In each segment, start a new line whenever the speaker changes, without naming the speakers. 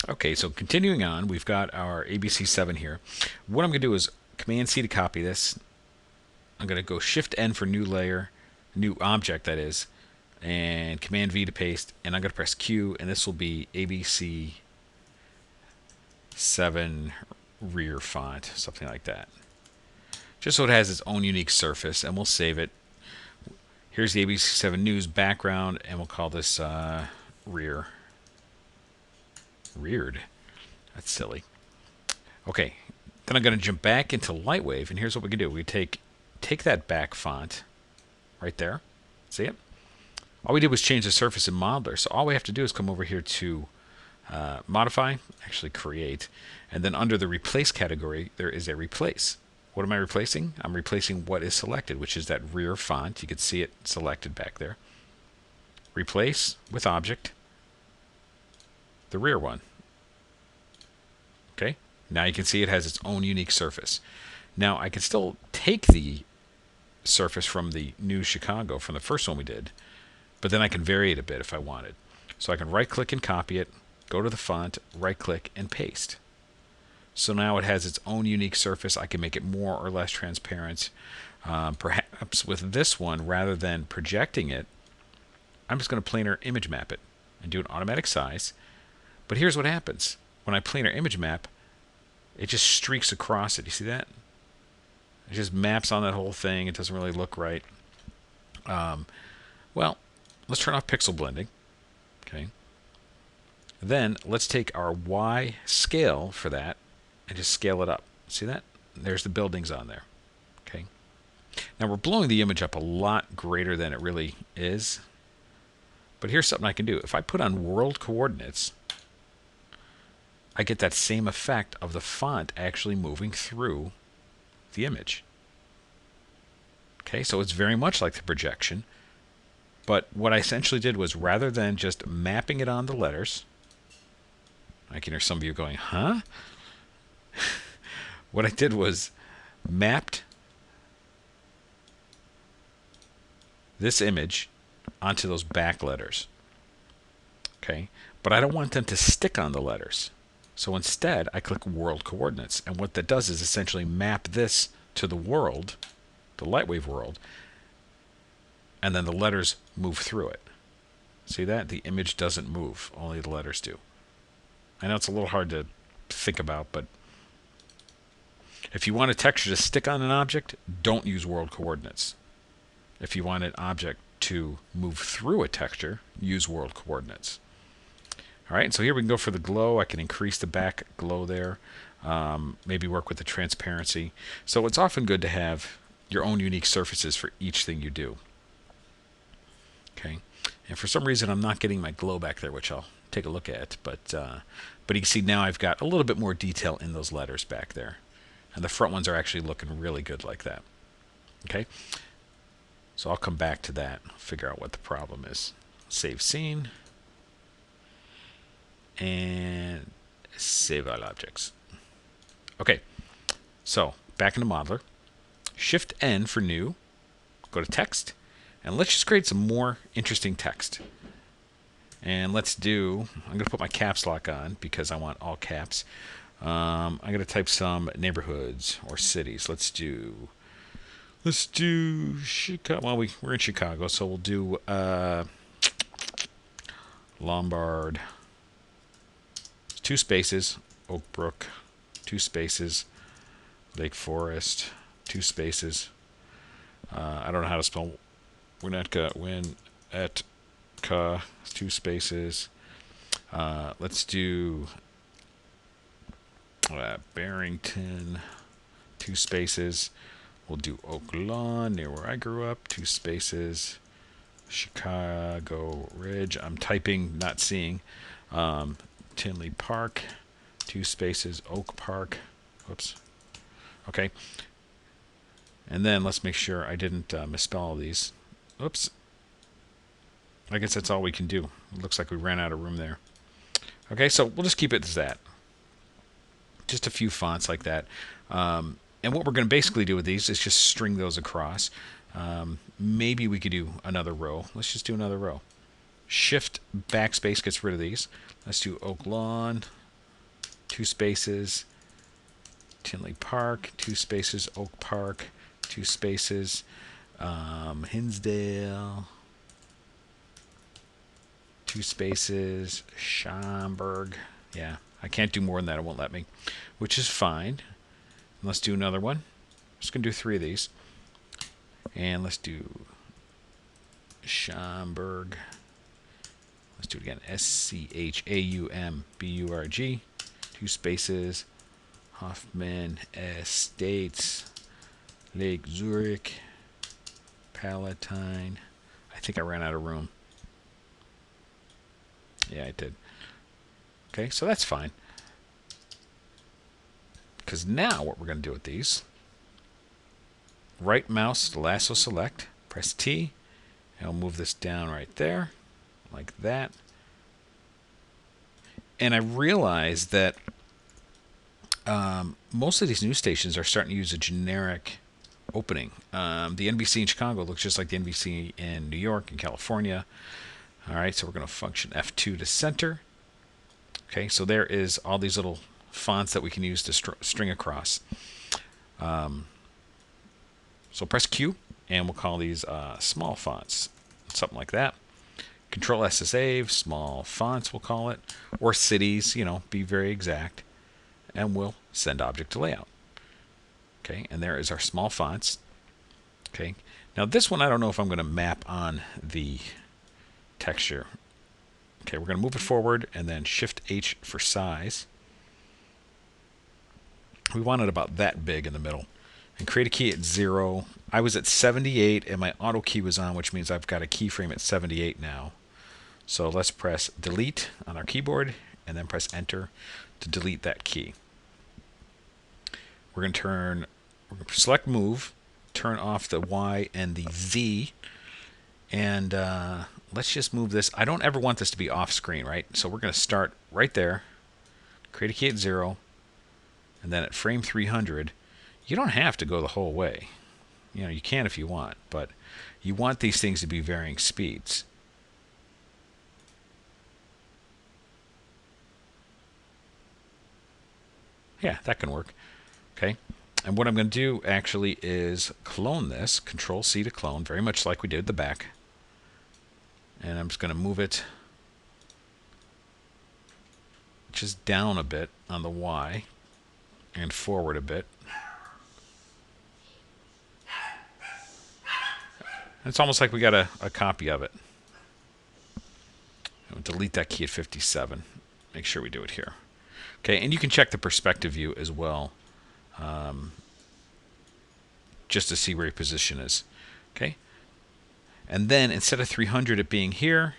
Okay, so continuing on, we've got our ABC7 here. What I'm going to do is Command C to copy this. I'm going to go Shift N for new layer, new object that is, and Command V to paste, and I'm going to press Q, and this will be ABC7 rear font, something like that. Just so it has its own unique surface, and we'll save it. Here's the ABC7 News background, and we'll call this rear. Reared. That's silly. Okay, then I'm going to jump back into Lightwave, and here's what we can do. We take that back font right there. See it? All we did was change the surface in Modeler, so all we have to do is come over here to Modify, actually Create, and then under the Replace category, there is a Replace. What am I replacing? I'm replacing what is selected, which is that rear font. You can see it selected back there. Replace with Object, the rear one. Okay, now you can see it has its own unique surface. Now I can still take the surface from the New Chicago, from the first one we did, but then I can vary it a bit if I wanted. So I can right click and copy it, go to the font, right click and paste. So now it has its own unique surface. I can make it more or less transparent. Perhaps with this one, rather than projecting it, I'm just going to planar image map it and do an automatic size. But here's what happens. When I planar image map, it just streaks across it. You see that? It just maps on that whole thing. It doesn't really look right. Well, let's turn off pixel blending. Okay. Then let's take our Y scale for that and just scale it up. See that? There's the buildings on there. Okay. Now we're blowing the image up a lot greater than it really is. But here's something I can do. If I put on world coordinates, I get that same effect of the font actually moving through the image. Okay, so it's very much like the projection. But what I essentially did was, rather than just mapping it on the letters, I can hear some of you going, huh? What I did was mapped this image onto those back letters. Okay, but I don't want them to stick on the letters. So instead, I click world coordinates. And what that does is essentially map this to the world, the Lightwave world, and then the letters move through it. See that? The image doesn't move, only the letters do. I know it's a little hard to think about, but if you want a texture to stick on an object, don't use world coordinates. If you want an object to move through a texture, use world coordinates. All right, so here we can go for the glow. I can increase the back glow there. Maybe work with the transparency. So it's often good to have your own unique surfaces for each thing you do. Okay, and for some reason I'm not getting my glow back there, which I'll take a look at. But you can see now I've got a little bit more detail in those letters back there, and the front ones are actually looking really good like that. Okay, so I'll come back to that, figure out what the problem is. Save scene, and save all objects. Okay, so back into Modeler. Shift N for new. Go to text, and let's just create some more interesting text. And let's do, I'm going to put my caps lock on because I want all caps. I'm going to type some neighborhoods or cities. Let's do Chicago. Well, we're in Chicago, so we'll do Lombard, 2 spaces, Oak Brook, 2 spaces, Lake Forest, 2 spaces. I don't know how to spell Winnetka, Winnetka, 2 spaces. Let's do Barrington, 2 spaces. We'll do Oak Lawn, near where I grew up, 2 spaces. Chicago Ridge, I'm typing, not seeing. Tinley Park, 2 spaces. Oak Park, whoops. Okay. And then let's make sure I didn't misspell all these. Oops. I guess that's all we can do. It looks like we ran out of room there. Okay, so we'll just keep it as that. Just a few fonts like that. And what we're going to basically do with these is just string those across. Maybe we could do another row. Let's just do another row. Shift backspace gets rid of these. Let's do Oak Lawn. 2 spaces, Tinley Park, 2 spaces, Oak Park, 2 spaces, Hinsdale, 2 spaces, Schaumburg. Yeah, I can't do more than that. It won't let me, which is fine. Let's do another one. I'm just going to do 3 of these. And let's do Schaumburg. Let's do it again. Schaumburg. 2 spaces. Hoffman Estates. Lake Zurich. Palatine. I think I ran out of room. Yeah, I did. Okay, so that's fine. Because now what we're going to do with these, right mouse, lasso select, press T, and I'll move this down right there, like that. And I realize that most of these news stations are starting to use a generic opening. The NBC in Chicago looks just like the NBC in New York and California. All right, so we're going to function F2 to center. Okay, so there is all these little fonts that we can use to string across. So press Q, and we'll call these small fonts, something like that. Control S to save, small fonts we'll call it, or cities, be very exact, and we'll send object to layout. Okay, and there is our small fonts. Okay, now this one I don't know if I'm going to map on the texture. Okay, we're going to move it forward and then Shift H for size. We want it about that big in the middle. And create a key at 0. I was at 78 and my auto key was on, which means I've got a keyframe at 78 now. So let's press delete on our keyboard and then press enter to delete that key. We're going to select move, turn off the Y and the Z, and let's just move this. I don't ever want this to be off screen, right? So we're going to start right there, create a key at 0, and then at frame 300, you don't have to go the whole way. You can if you want, but you want these things to be varying speeds. Yeah, that can work. Okay. And what I'm going to do actually is clone this, Control C to clone, very much like we did the back. And I'm just going to move it just down a bit on the Y and forward a bit. It's almost like we got a copy of it. I'll delete that key at 57. Make sure we do it here. Okay, and you can check the perspective view as well, just to see where your position is. Okay, and then instead of 300 it being here,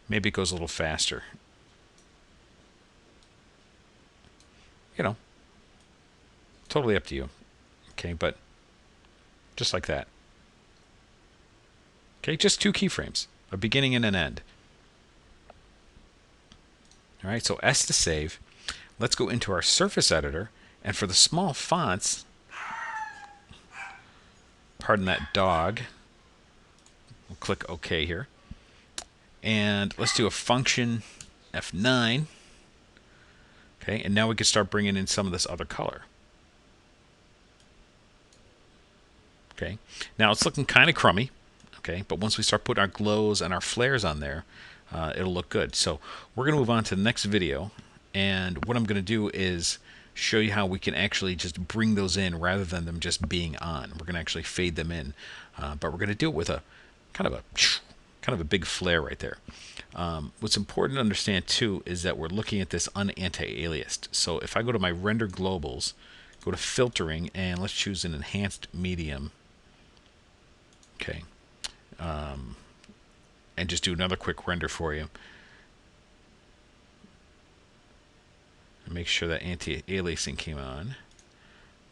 maybe it goes a little faster. Totally up to you. Okay, but just like that. Okay, just 2 keyframes, a beginning and an end. All right, so S to save. Let's go into our surface editor, and for the small fonts, pardon that dog, we'll click OK here. And let's do a function F9. Okay, and now we can start bringing in some of this other color. Okay, now it's looking kind of crummy. Okay, but once we start putting our glows and our flares on there, it'll look good. So we're going to move on to the next video, and what I'm going to do is show you how we can actually just bring those in rather than them just being on. We're going to actually fade them in, but we're going to do it with a kind of a big flare right there. What's important to understand too is that we're looking at this unanti-aliased. So if I go to my render globals, go to filtering, and let's choose an enhanced medium. Okay. And just do another quick render for you. And make sure that anti-aliasing came on.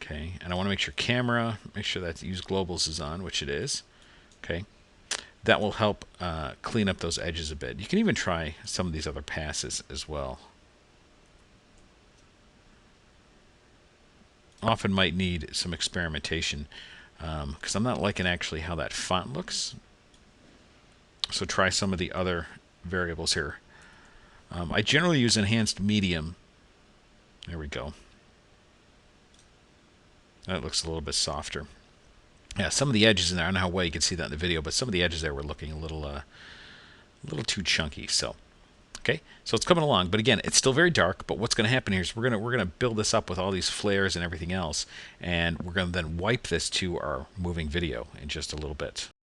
Okay, and I want to make sure camera, make sure that use globals is on, which it is. Okay, that will help clean up those edges a bit. You can even try some of these other passes as well. Often might need some experimentation because I'm not liking actually how that font looks. So try some of the other variables here. I generally use enhanced medium There we go. That looks a little bit softer. Yeah, some of the edges in there, I don't know how well you can see that in the video, but some of the edges there were looking a little too chunky. So, okay, so it's coming along, but again, it's still very dark. But what's going to happen here is we're gonna build this up with all these flares and everything else, and we're going to then wipe this to our moving video in just a little bit.